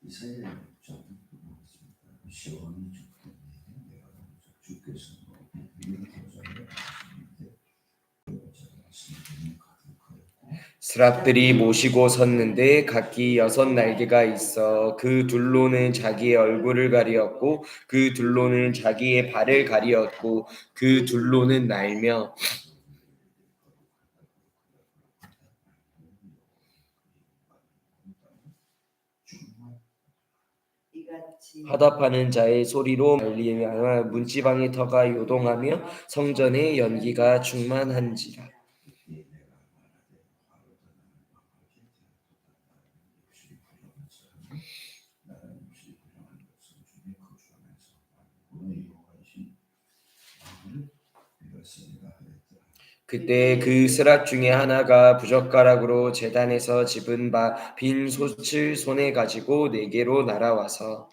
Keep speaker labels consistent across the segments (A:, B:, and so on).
A: 이사야의 목적은 시온이 죽기 내가 주께서
B: 스랍들이 모시고 섰는데 각기 6 날개가 있어 그 둘로는 자기의 얼굴을 가리었고 그 둘로는 자기의 발을 가리었고 그 둘로는 날며 화답하는 자의 소리로 말리며 문지방의 터가 요동하며 성전의 연기가 충만한지라. 그때 그 스랍 중에 하나가 부젓가락으로 제단에서 집은 바 빈 솥을 손에 가지고 내게로 날아와서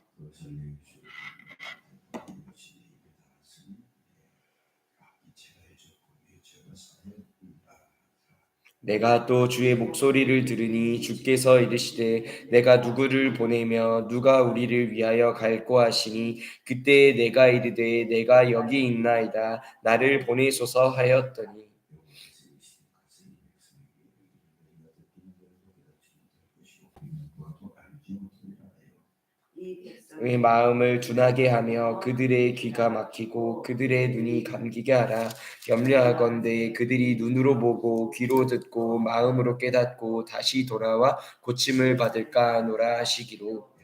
B: 내가 또 주의 목소리를 들으니 주께서 이르시되 내가 누구를 보내며 누가 우리를 위하여 갈꼬 하시니 그때 내가 이르되 내가 여기 있나이다 나를 보내소서 하였더니 의 마음을 둔하게 하며 그들의 귀가 막히고 그들의 눈이 감기게 하라. 염려하건대 그들이 눈으로 보고 귀로 듣고 마음으로 깨닫고 다시 돌아와 고침을 받을까 하노라 하시기로.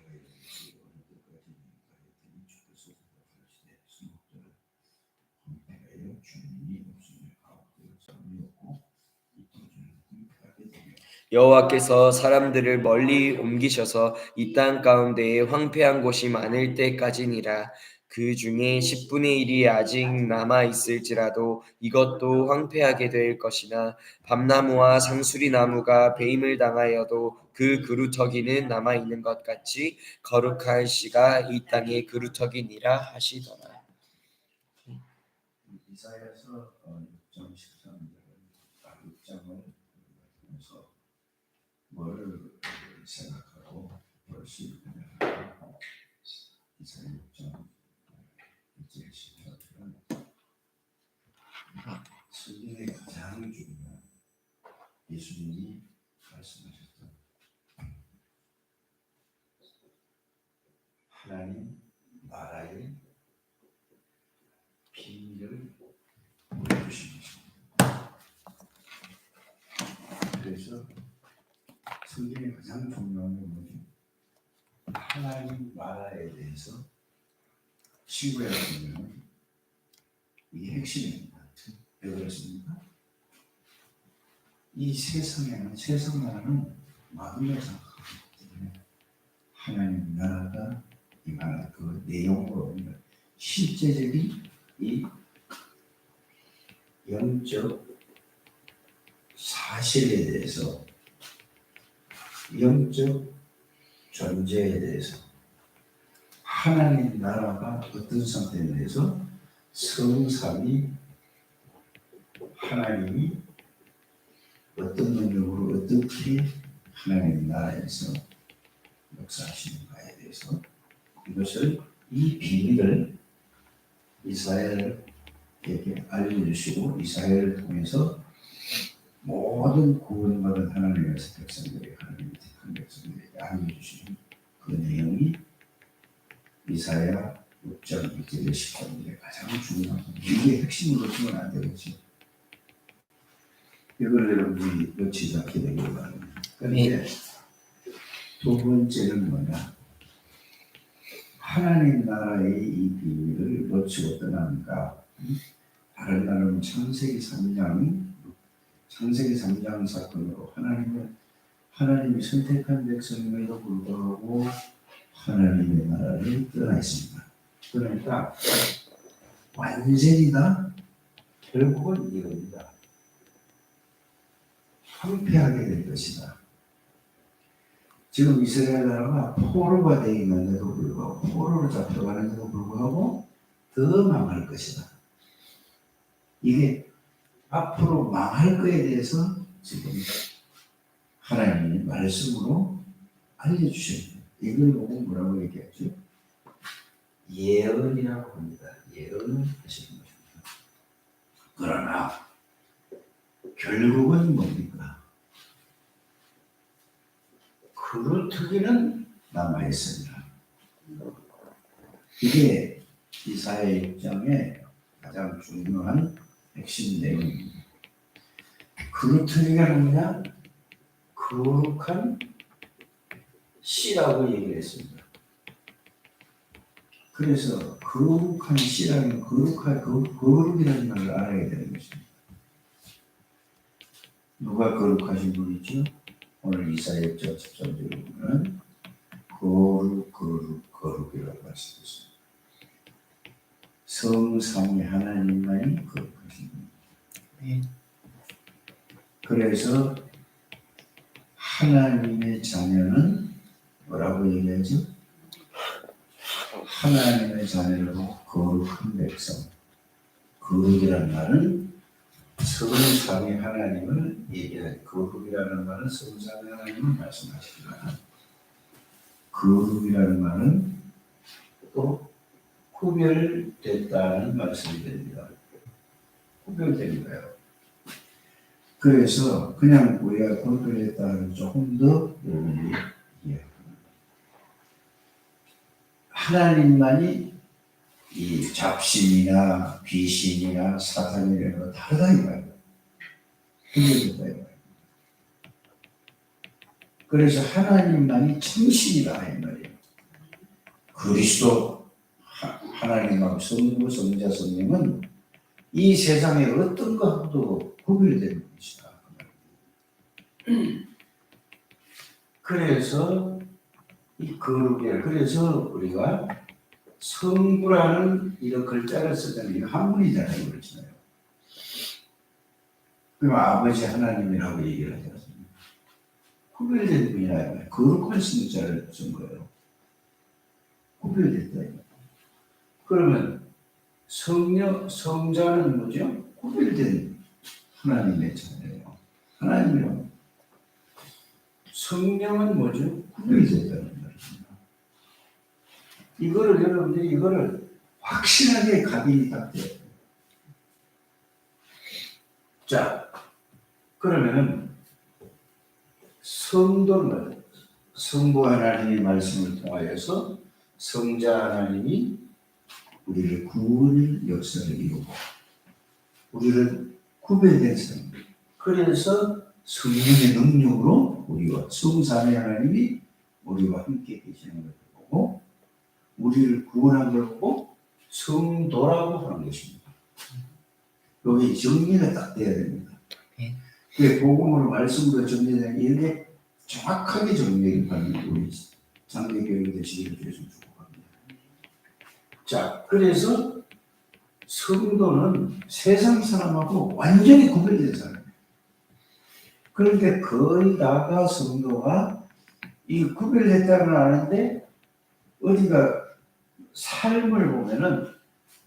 B: 여호와께서 사람들을 멀리 옮기셔서 이 땅 가운데에 황폐한 곳이 많을 때까지니라. 그 중에 10분의 1이 아직 남아 있을지라도 이것도 황폐하게 될 것이나 밤나무와 상수리 나무가 배임을 당하여도 그 그루터기는 남아 있는 것 같이 거룩한 씨가 이 땅의 그루터기니라 하시더라.
A: 이사야서 6장 13절 6장을 뭘 생각하고 볼 수 있느냐. 이사야 6장 1절은 성경의 가장 중요한 예수님이 말씀하셨던 하나님 나라의 비밀을 보여주신 것입니다. 그래서 성경의 가장 중요한 건 뭐죠? 하나님 나라에 대해서 신고해야 되면 이게 핵심입니다. 왜 그렇습니까? 이 세상 나라는 마음을 생각하기 때문에 하나님 나라가 임하는 그 내용으로 실제적인 이 영적 사실에 대해서 영적 존재에 대해서 하나님 나라가 어떤 상태에 대해서 성삼위 하나님이 어떤 능력으로 어떻게 하나님 나라에서 역사하시는가에 대해서 이것을 이 비밀을 이스라엘에게 알려주시고 이스라엘을 통해서 모든 구원받은 하나님의 백성들이 하나님의 택한 백성들에게 알려주시는 그 내용이 이사야 6장 1절의 10절의 가장 중요한 이게 핵심으로 두면 안 되겠지. 이걸 여러분이 놓치지 않게 되길 바랍니다. 그런데 두 번째는 뭐냐? 하나님 나라의 이 비밀을 놓치고 떠나니까 다른 말은 창세기 3장 사건으로 하나님이 선택한 백성임에도 불구하고 하나님의 나라를 떠나 있습니다. 그러니까 완전히 다 결국은 이겁니다. 황폐하게 될 것이다. 지금 이스라엘 나라가 포로가 되어 있는데도 불구하고 포로로 잡혀가는데도 불구하고 더 망할 것이다. 이게 앞으로 망할 것에 대해서 지금 하나님이 말씀으로 알려주셨습니다. 이걸 보고 뭐라고 얘기하죠? 예언이라고 합니다. 예언을 하시는 것입니다. 그러나 결국은 뭡니까? 그루터기는 남아있습니다. 이게 이사야 6장의 가장 중요한 핵심 내용입니다. 그루터기가 뭐냐? 거룩한 씨라고 얘기를 했습니다. 그래서 거룩한 씨라는 거룩이라는 말을 알아야 되는 것입니다. 누가 거룩하신 분이죠? 오늘 이사야 6장 13절에 보면 거룩이라고 말씀했습니다. 성삼위 하나님만이 거룩하신 분입니다. 그래서 하나님의 자녀는 뭐라고 얘기하죠? 하나님의 자녀를 거룩한 백성. 거룩이라는 말은 성삼위 하나님을 얘기하는, 거룩이라는 말은 성삼위 하나님을 말씀하시지만 거룩이라는 말은 또 구별됐다는 말씀이 됩니다. 구별된 거예요. 그래서 그냥 우리가 구별됐다는 조금 더 여러분이 이해합니다. 하나님만이 이 잡신이나 귀신이나 사탄이라는 거 다르다 이 말이에요. 구별됐다 이 말이에요. 그래서 하나님만이 참신이다 이 말이에요. 그리스도 하나님하고 성부, 성자, 성령은 이 세상의 어떤 것도 구별되는 것이다. 그래서 이 거룩이야. 그래서 우리가 성부라는 이런 글자를 쓰자면 이거 한문이잖아요. 그렇잖아요. 그럼 아버지 하나님이라고 얘기를 하지 않습니까? 구별된 분이라 거룩한 성자를 쓴 거예요. 구별됐다. 그러면 성자는 뭐죠? 구별된 하나님의 자녀예요. 하나님이란 성령은 뭐죠? 구별됐다는 말입니다. 이거를 여러분들이 이거를 확실하게 각인이 딱 돼요. 자, 그러면은 성도는 성부 하나님의 말씀을 통하여서 성자 하나님이 우리를 구원의 역사를 이루고 우리를 구별된 사람. 그래서 성령의 능력으로 우리와 성삼위 하나님이 우리와 함께 계시는 것을 보고 우리를 구원한 걸 보고 성도라고 하는 것입니다. 여기 정리가 딱 돼야 됩니다. 그 복음으로 말씀으로 정리되는 이렇게 정확하게 정리하는 우리 장례교육 되시기를 주셔서 축복합니다. 자, 그래서 성도는 세상 사람하고 완전히 구별된 사람이에요. 그런데 거의 다가 성도가 이 구별됐다는 아는데 어디가 삶을 보면은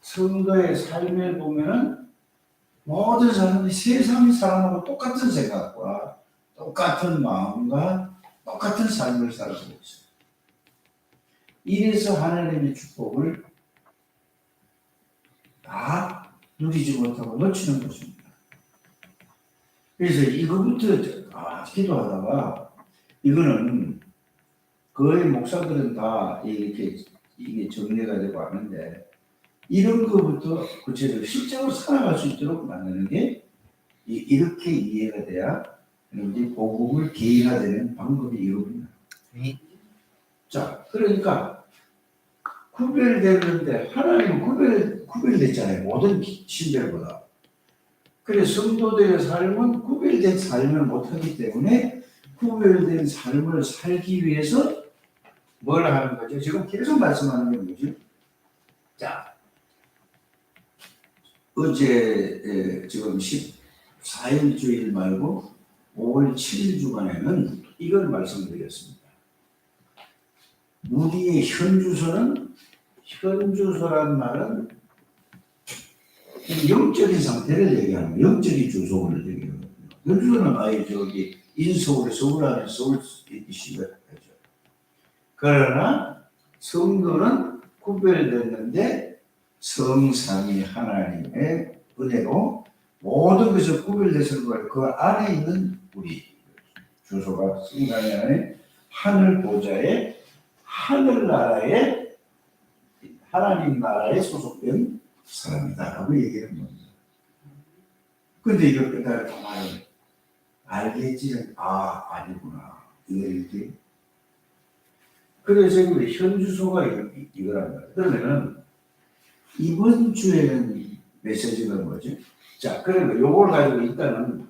A: 성도의 삶을 보면은 모든 사람이 세상 사람하고 똑같은 생각과 똑같은 마음과 똑같은 삶을 살고 있어요. 이래서 하나님의 축복을 다 누리지 못하고 놓치는 것입니다. 그래서 이거부터 기도하다가 이거는 거의 목사들은 다 이렇게 이게 정리가 되고 하는데 이런 거부터 구체적으로 실제로 살아갈 수 있도록 만드는 게 이렇게 이해가 돼야 여러분들이 복음을 개인화되는 방법이 이겁니다. 자, 그러니까 구별되는데 하나님은 구별됐잖아요. 모든 신들보다. 그래서 성도들의 삶은 구별된 삶을 못하기 때문에 구별된 삶을 살기 위해서 뭘 하는 거죠? 지금 계속 말씀하는 게 뭐죠? 자, 어제 지금 14일 주일 말고 5월 7일 주간에는 이걸 말씀드렸습니다. 우리의 현주소란 말은 영적인 상태를 얘기하는 거예요. 영적인 주소를 얘기하는 거예요. 현주소는 아예 저기 인서울에 서울 안에 서울 있시가 하죠. 그러나 성도는 구별됐는데 성삼위 하나님의 은혜로 모든 것을 구별돼서 그 안에 있는 우리 주소가 성삼위 안에 하늘 보좌에 하늘나라에 하나님 나라에 소속된 사람이다라고 얘기하는 겁니다. 근데 이걸 깨달고 말은 알겠지? 아니구나. 이렇게. 그래서 현 주소가 이거란 말이에요. 그러면은 이번 주에는 메시지가 뭐지? 자, 그러면 요걸 가지고 일단은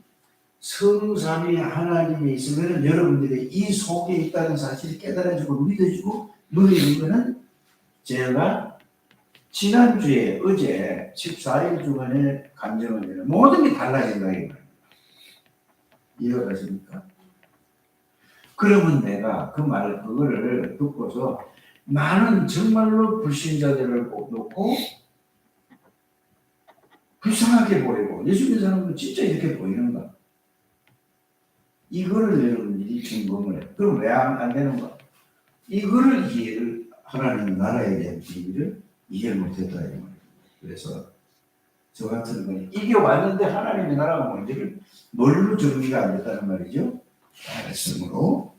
A: 성삼위 하나님이 있으면 여러분들이 이 속에 있다는 사실을 깨달아지고 믿어지고 누리는 거는 제가 지난주에 어제 14일 주간에 감정을 모든 게 달라진다 이 말입니다. 이해가 가십니까? 그러면 내가 그거를 듣고서 나는 정말로 불신자들을 놓고 불쌍하게 보이고 예수 믿는 사람은 진짜 이렇게 보이는가? 이거를 여러분들이 점검을 해. 그럼 왜 안 되는가? 이거를 이해를 하나님 나라에 대한 비밀을 이해를 못했다 이 말이에요. 그래서 저 같은 분이 이게 왔는데 하나님의 나라가 뭔지를 뭘로 정리가 안 됐다는 말이죠. 말씀으로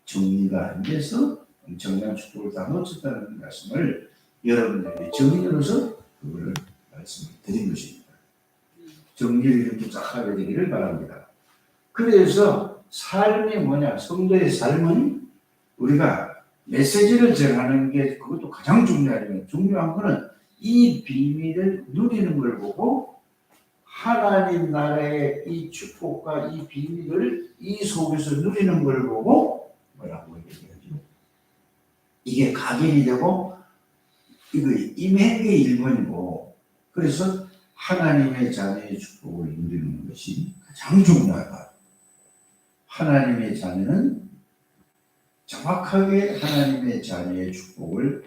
A: 정리가 안 돼서 엄청난 축복을 다 놓쳤다는 말씀을 여러분들에게 정리로서 그거를 말씀을 드린 것입니다. 정리를 이렇게 쫙 하게 되기를 바랍니다. 그래서 삶이 뭐냐? 성도의 삶은 우리가 메시지를 전하는 게 그것도 가장 중요하지만 중요한 거는 이 비밀을 누리는 걸 보고 하나님 나라의 이 축복과 이 비밀을 이 속에서 누리는 걸 보고 뭐라고 얘기하죠? 이게 각인이 되고 이거 임한 게 1번이고 그래서 하나님의 자녀의 축복을 누리는 것이 가장 중요하다. 하나님의 자녀는 정확하게 하나님의 자녀의 축복을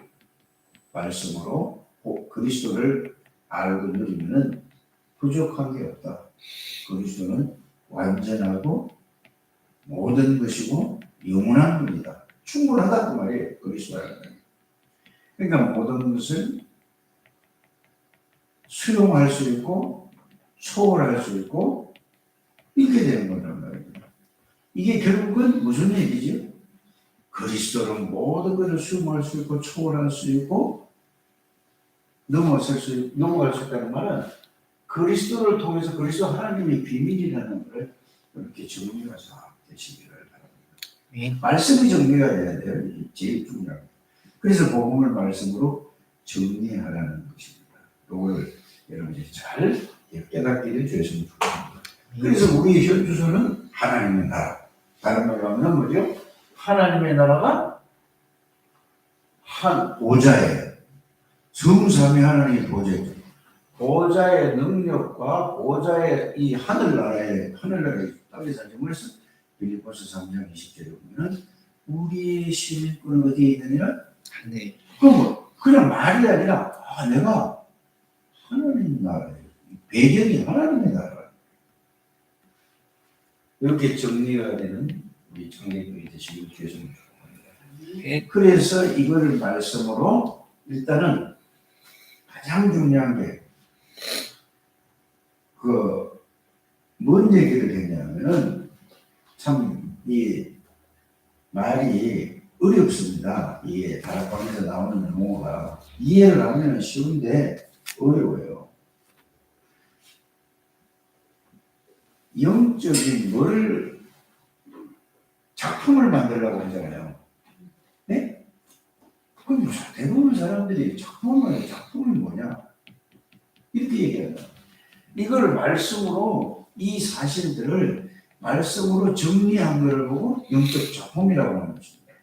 A: 말씀으로 그리스도를 알고 누리면은 부족한 게 없다. 그리스도는 완전하고 모든 것이고 영원한 분이다. 충분하다고 말이에요. 그리스도라는 건. 그러니까 모든 것을 수용할 수 있고 초월할 수 있고 이렇게 되는 거란 말입니다. 이게 결국은 무슨 얘기죠? 그리스도는 모든 것을 수용할 수 있고 초월할 수 있고 넘어갈 수 있다는 말은 그리스도를 통해서 그리스도 하나님의 비밀이라는 것을 이렇게 정리가 싹 되시기를 바랍니다. 말씀이 정리가 돼야 돼요. 제일 중요합니다. 그래서 복음을 말씀으로 정리하라는 것입니다. 이걸 여러분이 잘 깨닫기를 주셨으면 좋겠습니다. 그래서 우리 현 주소는 하나님의 나라. 다른 말로 하면 뭐죠? 하나님의 나라가 한 보좌예요. 성삼위 하나님의 보좌죠. 보좌의 능력과 보좌의 이 하늘나라의 땅에 사정을해서 빌립보서 3장 20절에 보면 우리의 시민권은 어디에 있느니라?
B: 네.
A: 그냥 말이 아니라 내가 하나님 나라예요. 배경이 하나님의 나라. 이렇게 정리가 되는 우리 청년들이 되시길 주셨으면 좋겠습니다. 그래서 이거를 말씀으로 일단은 가장 중요한 게 뭔 얘기를 했냐면은 참 이 말이 어렵습니다. 이게 다락방에서 나오는 용어가 이해를 하면 쉬운데 어려워요. 영적인 작품을 만들려고 하잖아요. 네? 그럼 대부분 사람들이 작품이 뭐냐? 이렇게 얘기한다. 이걸 말씀으로 이 사실들을 말씀으로 정리한 것을 보고 영적 작품이라고 하는 것입니다.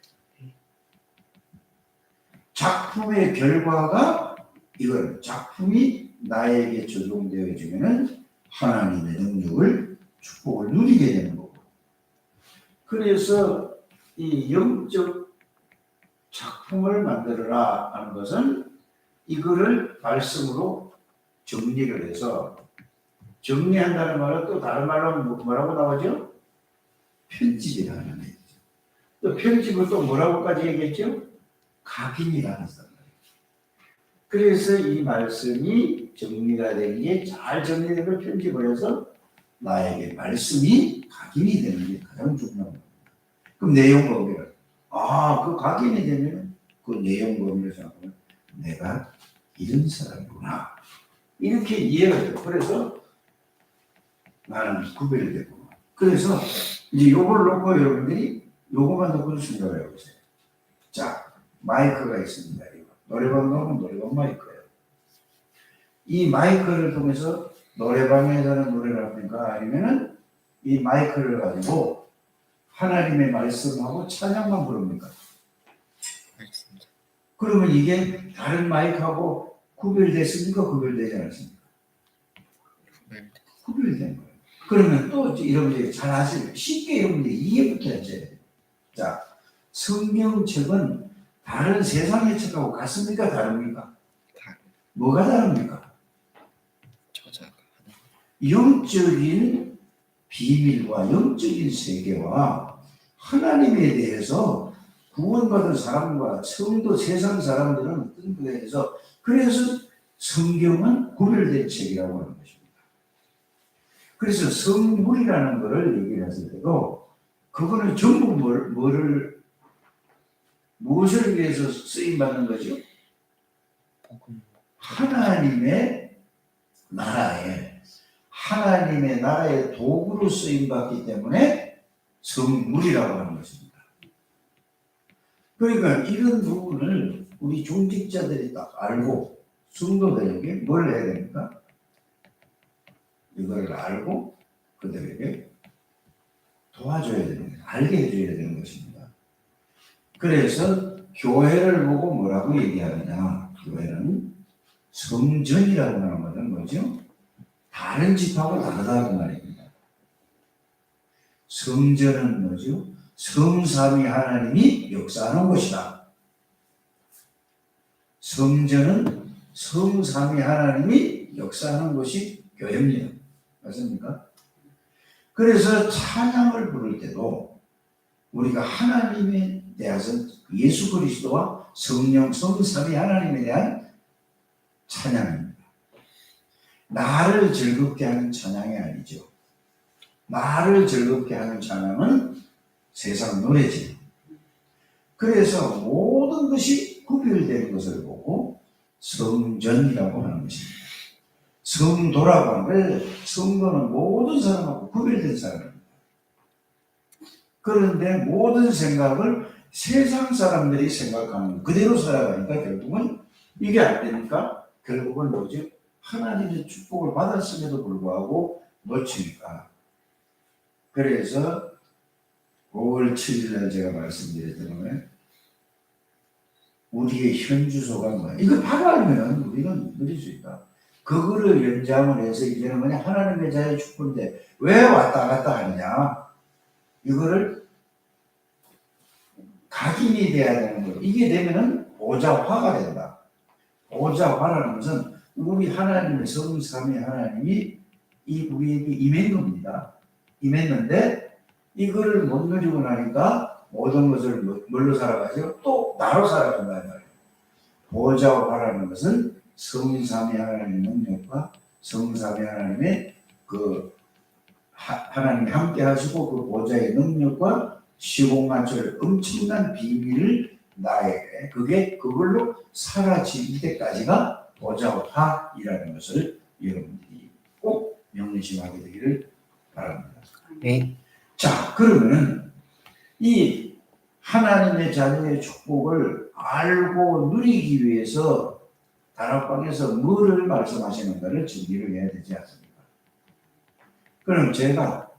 A: 작품의 결과가 이걸 작품이 나에게 적용되어지면은 하나님의 능력을 축복을 누리게 되는 거고. 그래서 이 영적 작품을 만들어라 하는 것은 이거를 말씀으로 정리를 해서 정리한다는 말은 또 다른 말로 뭐라고 나오죠? 편집이라는 얘기죠. 또 편집을 또 뭐라고까지 얘기했죠? 각인이라는 말. 그래서 이 말씀이 정리가 된 게 잘 정리된 걸 편집을 해서 나에게 말씀이 각인이 되는 게 가장 중요한 겁니다. 그럼 내용 범위를 그 각인이 되면 그 내용 범위를 생각하면 내가 이런 사람이구나 이렇게 이해가 돼요. 그래서 나는 구별되구나. 그래서 이제 요걸 놓고 여러분들이 요거만 놓고 생각을 해보세요. 자, 마이크가 있습니다. 이거. 노래방 가면 노래방 마이크예요. 이 마이크를 통해서 노래방에서는 노래를 합니까? 아니면은 이 마이크를 가지고 하나님의 말씀하고 찬양만 부릅니까?
B: 알겠습니다.
A: 그러면 이게 다른 마이크하고 구별됐습니까? 구별되지 않았습니까? 구별된 거예요. 그러면 또 여러분들이 잘 아시죠? 쉽게 여러분들이 이해부터 해줘야 돼요. 자, 성경책은 다른 세상의 책하고 같습니까? 다릅니까? 뭐가 다릅니까?
B: 저자가
A: 영적인 비밀과 영적인 세계와 하나님에 대해서 구원받은 사람과 성도 세상 사람들은 어떤 것에 대해서 그래서 성경은 구별된 책이라고 하는 것입니다. 그래서 성물이라는 것을 얘기를 했을 때도 그거는 전부 무엇을 위해서 쓰임받는 거죠? 하나님의 나라의 도구로 쓰임받기 때문에 성물이라고 하는 것입니다. 그러니까 이런 부분을 우리 중직자들이 딱 알고 성도들에게 뭘 해야 됩니까? 이걸 알고 그들에게 도와줘야 되는 거예요. 알게 해줘야 되는 것입니다. 그래서 교회를 보고 뭐라고 얘기하느냐? 교회는 성전이라고 하는 것은 뭐죠? 다른 집하고 다르다는 말입니다. 성전은 뭐죠? 성삼위 하나님이 역사하는 곳이다. 성전은 성삼위 하나님이 역사하는 곳이 교회입니다. 맞습니까? 그래서 찬양을 부를 때도 우리가 하나님에 대해서 예수 그리스도와 성령 성삼위 하나님에 대한 찬양입니다. 나를 즐겁게 하는 찬양이 아니죠. 나를 즐겁게 하는 찬양은 세상 노래지. 그래서 모든 것이 구별된 것을 보고 성전이라고 하는 것입니다. 성도라고 하는 걸 성도는 모든 사람하고 구별된 사람입니다. 그런데 모든 생각을 세상 사람들이 생각하는 그대로 살아가니까 결국은 이게 안 되니까 결국은 뭐죠? 하나님의 축복을 받았음에도 불구하고 놓치니까. 그래서 5월 7일 날 제가 말씀드렸던 우리의 현주소가 뭐야? 이거 바로 알면 우리는 누릴 수 있다. 그거를 연장을 해서 이제는 뭐냐? 하나님의 자의 축복인데 왜 왔다 갔다 하느냐? 이거를 각인이 돼야 되는 거예요. 이게 되면은 보좌화가 된다. 보좌화라는 것은 우리 하나님의 성삼위 하나님이 이 우리에게 임한 겁니다. 임했는데 이거를 못 누리고 나니까 모든 것을 뭘로 살아가죠? 또 나로 살아간다는 말이에요. 보좌화라는 것은 성삼위 하나님의 능력과 성삼위 하나님의 하나님이 함께 하시고 그 보좌의 능력과 시공간처럼 엄청난 비밀을 나에게 그걸로 사라질 때까지가 보좌화이라는 것을 여러분들이 꼭 명심하게 되기를 바랍니다.
B: 네.
A: 자, 그러면은 이 하나님의 자녀의 축복을 알고 누리기 위해서 다락방에서 뭐를 말씀하시는가를 정리를 해야 되지 않습니까? 그럼 제가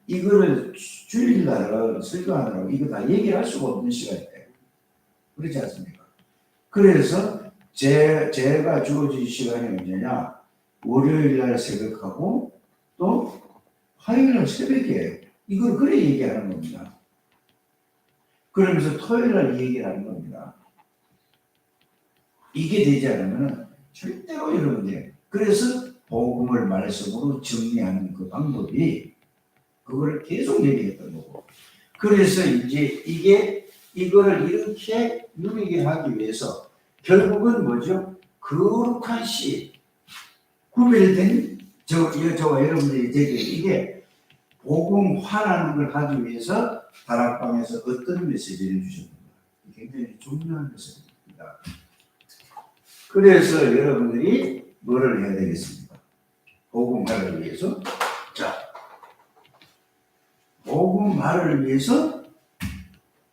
A: 이거를 주일날을 설교하느라고 이거 다 얘기할 수가 없는 시간이에요. 그렇지 않습니까? 그래서 제가 주어진 시간이 언제냐? 월요일날 새벽하고 또 화요일날 새벽이에요. 이걸 그래 얘기하는 겁니다. 그러면서 토요일날 얘기를 하는 겁니다. 이게 되지 않으면 절대로 여러분들 그래서 복음을 말씀으로 정리하는 그 방법이 그걸 계속 얘기했던 거고 그래서 이제 이거를 이렇게 누리게 하기 위해서 결국은 뭐죠? 거룩한 씨, 구별된 저와 여러분들이 되게 이게 복음화라는 걸 하기 위해서 다락방에서 어떤 메시지를 주셨는가? 굉장히 중요한 메시지입니다. 그래서 여러분들이 뭐를 해야 되겠습니까? 복음화를 위해서 복음화를 위해서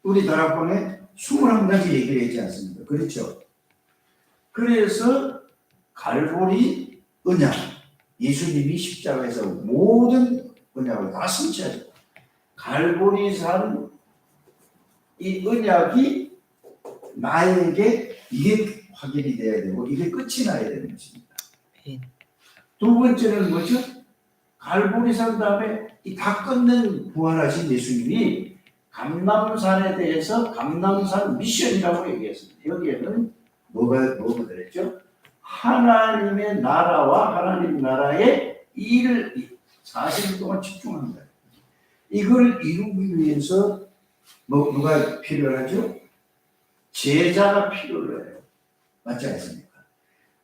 A: 우리 다락방에 21가지 얘기를 했지 않습니까? 그렇죠? 그래서 갈보리 언약, 예수님이 십자가에서 모든 언약을 다 성취하죠. 갈보리산 이 언약이 나에게 이게 확인이 돼야 되고 이게 끝이 나야 되는 것입니다. 두 번째는 뭐죠? 갈보리산 다음에 이 다 끝낸 부활하신 예수님이 감람산에 대해서 감람산 미션이라고 얘기했습니다. 여기에는 뭐가 들었죠? 하나님의 나라와 하나님 나라의 일을 40일 동안 집중하는 거예요. 이걸 이루기 위해서 누가 필요하죠? 제자가 필요해요. 맞지 않습니까?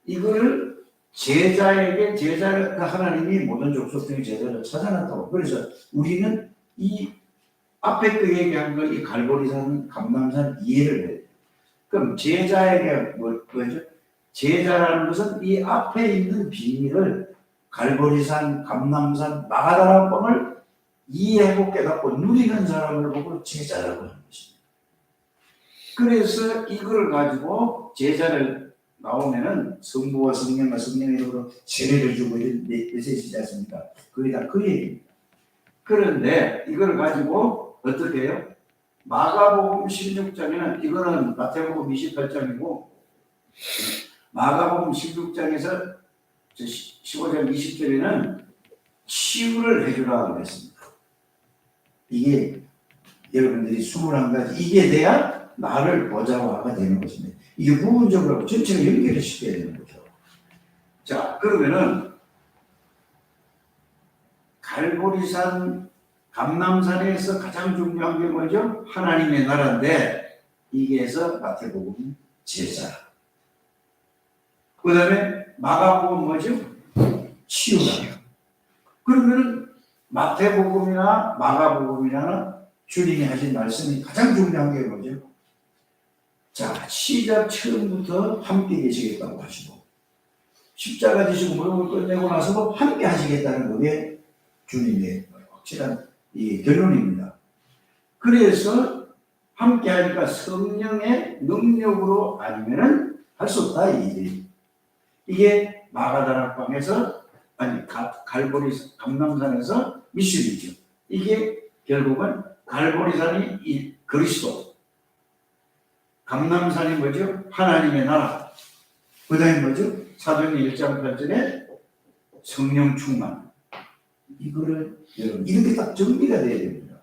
A: 이거를 제자를 하나님이 모든 족속 중에 제자를 찾아놨다고. 그래서 우리는 이 앞에 그 얘기한 거 이 갈보리산, 감람산 이해를 해요. 그럼 제자에게 뭐죠? 제자라는 것은 이 앞에 있는 비밀을 갈보리산, 감람산, 마가다락방을 이해하고 깨닫고 누리는 사람을 보고 제자라고 하는 것입니다. 그래서 이걸 가지고 제자를 나오면은 성부와 성령과 성령의 이름으로 세례를 주고 이런 메시지지 않습니까? 그게 다 그 얘기입니다. 그런데 이걸 가지고 어떻게 해요? 마가복음 16장에는 이거는 마태복음 28장이고 마가복음 16장에서 15장 20절에는 치유를 해주라고 그랬습니다. 이게 여러분들이 21가지 이게 돼야 나를 보좌화가 되는 것입니다. 이게 부분적으로 전체를 연결을 시켜야 되는 거죠. 자, 그러면은 갈보리산, 감람산에서 가장 중요한 게 뭐죠? 하나님의 나라인데 이게서 마태복음 제자. 그 다음에 마가복음 뭐죠? 치유다. 그러면은 마태복음이나 마가복음이나 주님이 하신 말씀이 가장 중요한 게 뭐죠? 자, 시작 처음부터 함께 계시겠다고 하시고 십자가 지시고 무릎을 끝내고 나서도 함께 하시겠다는 그게 주님의 확실한 이 결론입니다. 그래서 함께 하니까 성령의 능력으로 아니면은 할 수 없다 이 일이. 이게 마가다락방에서 아니 갈보리 감람산에서 미션이죠. 이게 결국은 갈보리산이 이 그리스도, 감람산이 뭐죠? 하나님의 나라. 그다음에 뭐죠? 사도행전 1장 8절에 성령 충만. 이거를 여러분 이렇게 딱 정리가 돼야 됩니다.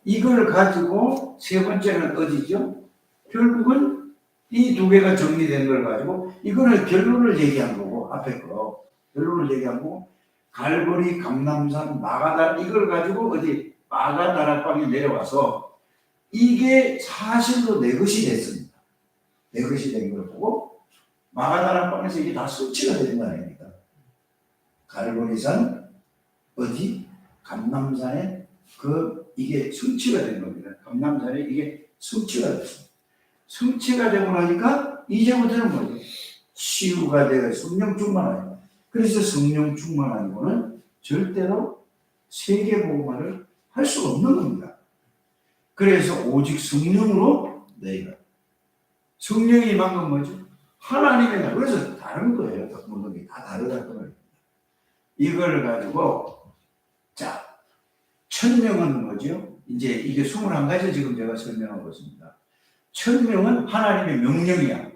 A: 이걸 가지고 세 번째는 어디죠? 결국은 이 두 개가 정리된 걸 가지고 이거는 결론을 얘기한 거고 앞에 거 결론을 얘기한 거고 갈보리 감람산 마가다 이걸 가지고 어디 마가다락방에 내려와서 이게 사실로 내 것이 됐습니다. 내 것이 된 걸 보고 마가다락방에서 이게 다 성취가 되는 거 아닙니까? 갈보리산 어디 감람산에 이게 성취가 된 겁니다. 감람산에 이게 성취가 됐습니다. 성취가 되고 나니까 이제부터는 뭐죠? 치유가 되어 성령 충만하니까. 그래서 성령 충만하고는 절대로 세계복음화를 할 수 없는 겁니다. 그래서 오직 성령으로 너희가 성령이 임한 뭐죠? 하나님의 날. 그래서 다른 거예요. 모든 게 다 다르다는 거예요. 이걸 가지고 자 천명은 뭐죠? 이제 이게 21가지 지금 제가 설명하고 있습니다. 천명은 하나님의 명령이야.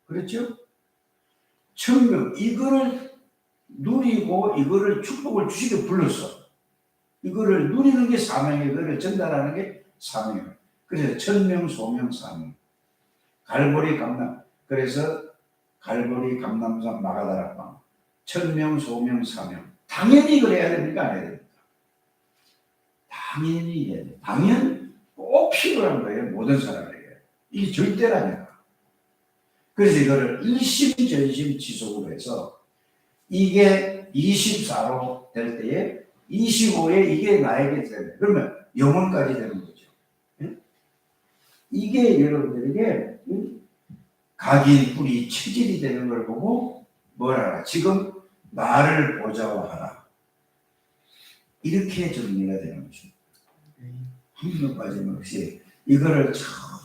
A: 그렇죠? 천명, 이거를 누리고 이거를 축복을 주시게 불렀어. 이거를 누리는 게 사명이에요. 이거를 전달하는 게 사명이에요. 그래서 천명, 소명, 사명. 갈보리 감람. 그래서 갈보리 감람산 마가다락방. 천명, 소명, 사명. 당연히 이걸 해야 됩니까? 안 해야 됩니까? 다 당연히 해야 돼. 당연 꼭 필요한 거예요. 모든 사람에게. 이게 절대라니까. 그래서 이거를 일심전심 지속으로 해서 이게 24로 될 때에 25에 이게 나에게 되는 그러면 영혼까지 되는 거죠. 이게 여러분들에게 각인 뿌리 체질이 되는 걸 보고 뭐라 지금 나를 보좌화하라 이렇게 정리가 되는 거죠. 한 번 빠짐없이 이거를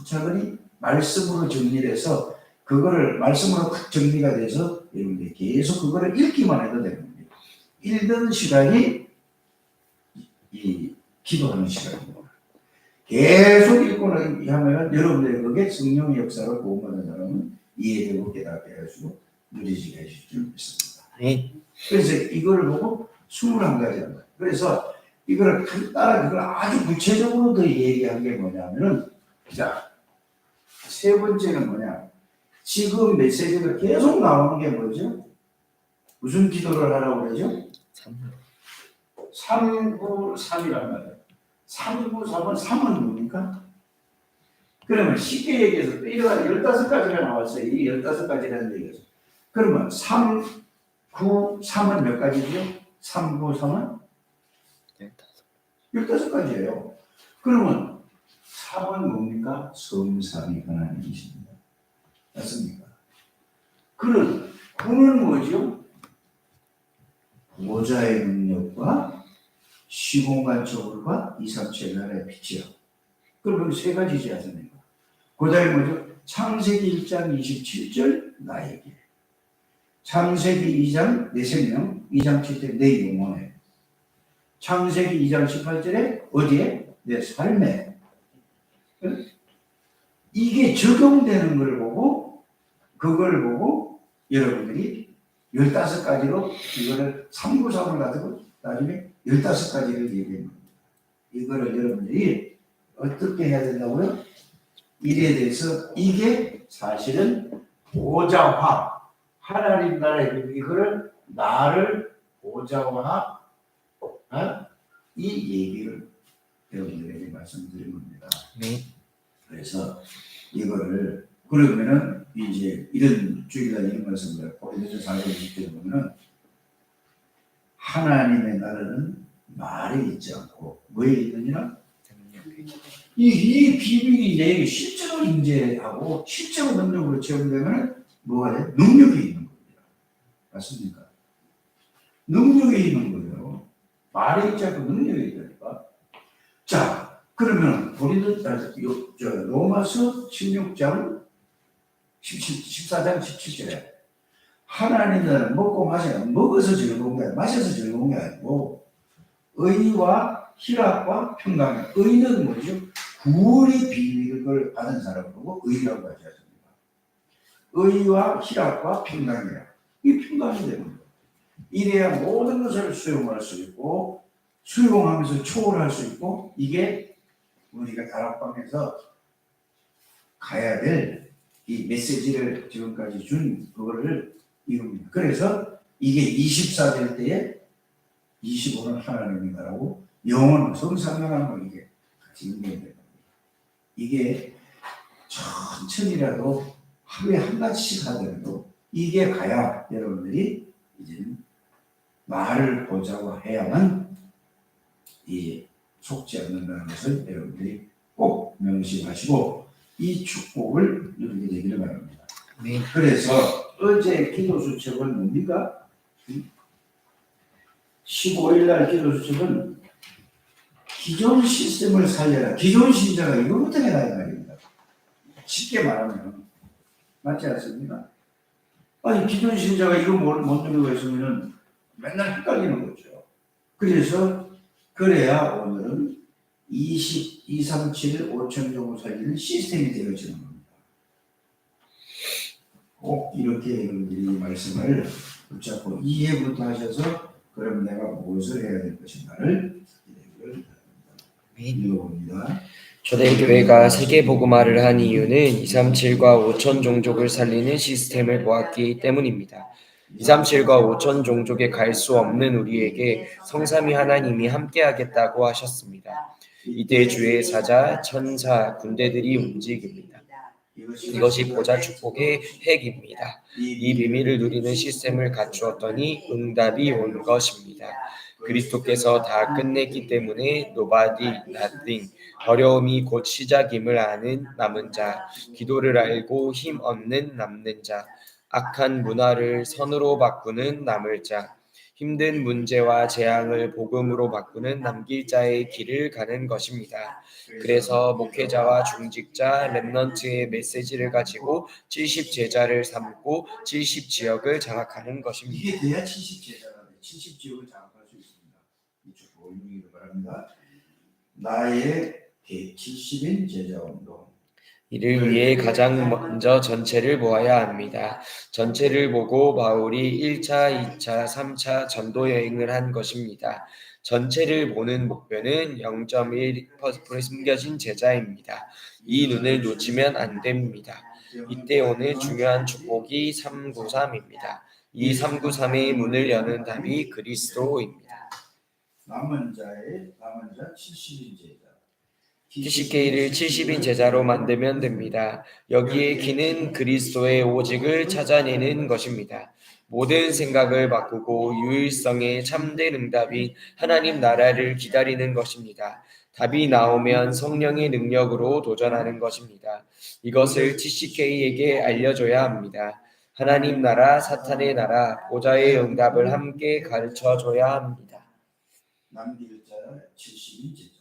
A: 차근히 말씀으로 정리를 해서 그거를 말씀으로 정리가 돼서 여러분들이 계속 그거를 읽기만 해도 되는 겁니다. 읽는 시간이 이 기도하는 시간입니다. 계속 읽고 하면 여러분들의 그게 성령의 역사를 도움받는 사람은 이해되고 깨닫게 해주고 누리지게 해줄 줄 믿습니다. 그래서 이걸 보고 21가지 한 거예요. 그래서 이거를 간단하게 그걸 아주 구체적으로 더 얘기한 게 뭐냐면은 자, 세 번째는 뭐냐? 지금 메시지가 계속 나오는 게 뭐죠? 무슨 기도를 하라고 그러죠? 393이란 말이에요. 393은 3은 뭡니까? 그러면 쉽게 얘기해서 이거 15가지가 나왔어요. 이 15가지라는 얘기죠. 그러면 3, 9, 3은 몇 가지죠? 3, 9, 3은? 15가지예요. 그러면 3은 뭡니까? 성삼위 하나님이십니다. 맞습니까? 그런 9는 뭐죠? 보좌의 능력과 시공간 초월과 이삼체 나라의 빛이요. 그럼 세 가지지 않습니까? 그 다음에 뭐죠? 창세기 1장 27절 나에게 창세기 2장 내 생명 2장 7절 내 영혼에 창세기 2장 18절에 어디에? 내 삶에 이게 적용되는 걸 보고 그걸 보고 여러분들이 15가지로 이거를 393을 가지고 나중에 15가지를 얘기합니다. 이거를 여러분들이 어떻게 해야 된다고요? 일에 대해서 이게 사실은 보좌화 하나님 나라의 이거를 나를 보좌화 이 얘기를 여러분들에게 말씀드린 겁니다. 그래서 이거를 그러면은 이제 이런 주일날 이런 말씀을 고린도서 4장 20절에 보면은 하나님의 나라는 말에 있지 않고 뭐에 있느냐? 이 비밀이 내게 실제로 임재하고 실제로 능력으로 체험되면 뭐가 돼? 능력이 있는 겁니다. 맞습니까? 능력이 있는 거예요. 말에 있지 않고 능력이 있다니까. 자, 그러면 로마서 16장 14장 17절에 하나님은 먹고 먹어서 즐거운 게 아니고 마셔서 즐거운 게 아니고 의와 희락과 평강이야. 의는 뭐죠? 구원의 비밀을 받은 사람이고 의라고 하지 않습니까? 의와 희락과 평강이야. 이 평강이 되는 거예요. 이래야 모든 것을 수용할 수 있고 수용하면서 초월할 수 있고 이게 우리가 다락방에서 가야 될 이 메시지를 지금까지 준 그거를 이룹니다. 그래서 이게 24 될 때에 25는 하나님이다라고 영혼은 성상명하고 이게 같이 연결됩니다. 이게 천천히라도 하루에 한 가지씩 하더라도 이게 가야 여러분들이 이제는 말을 보자고 해야만 이 속지 않는다는 것을 여러분들이 꼭 명심하시고 이 축복을 누리게 되기를 바랍니다. 그래서 어제 기도 수첩은 뭡니까? 15일 날 기도 수첩은 기존 시스템을 살려라. 기존 신자가 이거부터 해라 이 말입니다. 쉽게 말하면 맞지 않습니까? 아니 기존 신자가 이거 못 누리고 있으면 맨날 헷갈리는 거죠. 그래서 그래야 오늘은 237 5천 정도 살리는 시스템이 되어지는 겁니다. 꼭 이렇게 여러분들이 말씀을 붙잡고 이해부터 하셔서 그럼 내가 무엇을 해야 될 것인가를 읽어봅니다.
B: 초대교회가 세계복음화를 한 이유는 237과 5천 종족을 살리는 시스템을 보았기 때문입니다. 237과 5천 종족에 갈 수 없는 우리에게 성삼위 하나님이 함께하겠다고 하셨습니다. 이때 주의 사자, 천사, 군대들이 움직입니다. 이것이 보좌 축복의 핵입니다. 이 비밀을 누리는 시스템을 갖추었더니 응답이 온 것입니다. 그리스도께서 다 끝냈기 때문에 nobody, nothing, 어려움이 곧 시작임을 아는 남은 자, 기도를 알고 힘 얻는 남는 자, 악한 문화를 선으로 바꾸는 남을 자, 힘든 문제와 재앙을 복음으로 바꾸는 남길 자의 길을 가는 것입니다. 그래서 목회자와 중직자, 렘넌트의 메시지를 가지고 70 제자를 삼고 70 지역을 장악하는 것입니다.
A: 이게 돼야 70 제자가 돼. 70 지역을 장악할 수 있습니다. 이쪽 보이기를 바랍니다. 나의 170인 제자 운동.
B: 이를 위해 가장 먼저 전체를 보아야 합니다. 전체를 보고 바울이 1차, 2차, 3차 전도 여행을 한 것입니다. 전체를 보는 목표는 0.1%에 숨겨진 제자입니다. 이 눈을 놓치면 안 됩니다. 이때 오늘 중요한 축복이 393입니다. 이 393의 문을 여는 답이 그리스도입니다.
A: 남은 자 70인 제자.
B: TCK를 70인 제자로 만들면 됩니다. 여기에 기는 그리스도의 오직을 찾아내는 것입니다. 모든 생각을 바꾸고 유일성의 참된 응답인 하나님 나라를 기다리는 것입니다. 답이 나오면 성령의 능력으로 도전하는 것입니다. 이것을 TCK에게 알려줘야 합니다. 하나님 나라, 사탄의 나라, 보좌의 응답을 함께 가르쳐줘야 합니다.
A: 남길 자 70인 제자.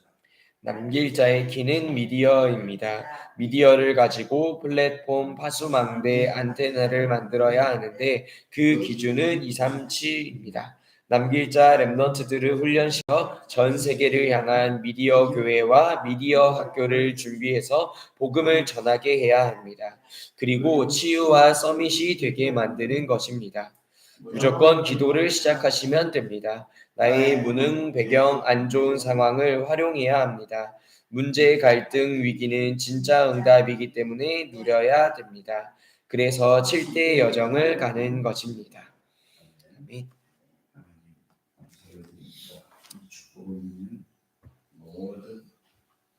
B: 남길 자의 키는 미디어입니다. 미디어를 가지고 플랫폼, 파수망대, 안테나를 만들어야 하는데 그 기준은 237입니다. 남길 자 렘넌트들을 훈련시켜 전 세계를 향한 미디어 교회와 미디어 학교를 준비해서 복음을 전하게 해야 합니다. 그리고 치유와 서밋이 되게 만드는 것입니다. 무조건 기도를 시작하시면 됩니다. 나의 무능, 배경, 안 좋은 상황을 활용해야 합니다. 문제, 갈등, 위기는 진짜 응답이기 때문에 누려야 됩니다. 그래서 7대 여정을 가는 것입니다. 아멘.
A: 이 축복을 있는 모든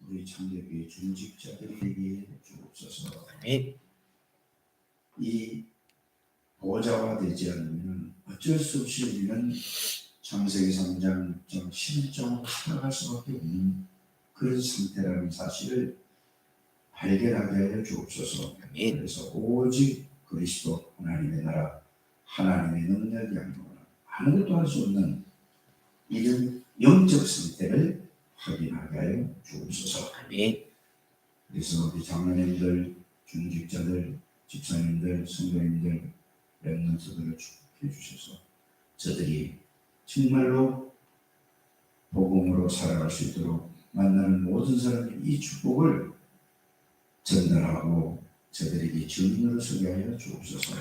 A: 우리 창조교회 중직자들에게 주옵소서.
B: 아멘.
A: 이 보좌가 되지 않으면 어쩔 수 없이 우리는 창세기 3장 11장으로 살아갈 수밖에 없는 그런 상태라는 사실을 발견하게 하여 주옵소서. 그래서 오직 그리스도 하나님의 나라, 하나님의 능력이 아니오나 아무것도 할 수 없는 이런 영적 상태를 확인하게 하여 주옵소서. 그래서 우리 장로님들, 중직자들, 집사님들, 성도님들, 렘넌트들을 축복해 주셔서 저들이 정말로 복음으로 살아갈 수 있도록 만나는 모든 사람이 이 축복을 전달하고 저들에게 증인으로 서게 하여 주옵소서.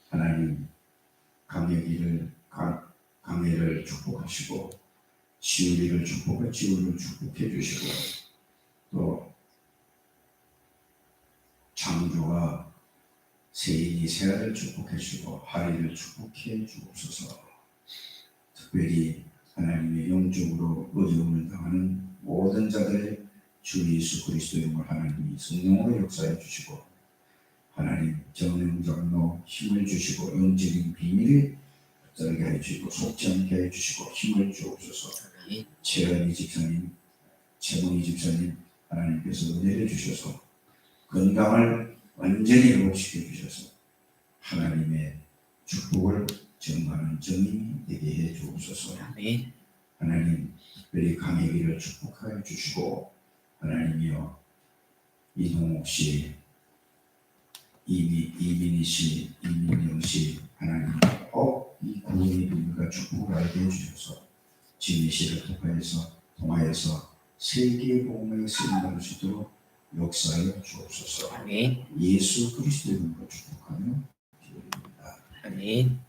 A: 하나님 강해를 축복하시고 지우리를 축복해 지우를 축복해 주시고 또 창조와 세인이 세아를 축복해 주시고 하리를 축복해 주옵소서. 특별히 하나님의 영적으로 어려움을 당하는 모든 자들의 주 예수 그리스도 이름으로 하나님이 성령으로 역사해 주시고 하나님 정령 장로 힘을 주시고 영적인 비밀을 붙들게 해 주시고 속지 않게 해 주시고 힘을 주옵소서. 최은희 집사님, 최문희 집사님 하나님께서 은혜를 주셔서 건강을 완전히 회복시켜 주셔서 하나님의 축복을 증거하는 증인이 되게 해 주옵소서. 하나님 특별히 강혜기를 축복하여 주시고 하나님이여 이동욱 씨, 이민희 씨, 이민영 씨 하나님 꼭 이 구원의 비밀과 축복을 알게 해주셔서 진희 씨를 통하여서 세계의 복음에 쓰임받을 수 있도록 역사하여 주옵소서. 예수 그리스도의 이름으로 축복하며 기도드립니다.
B: 아멘.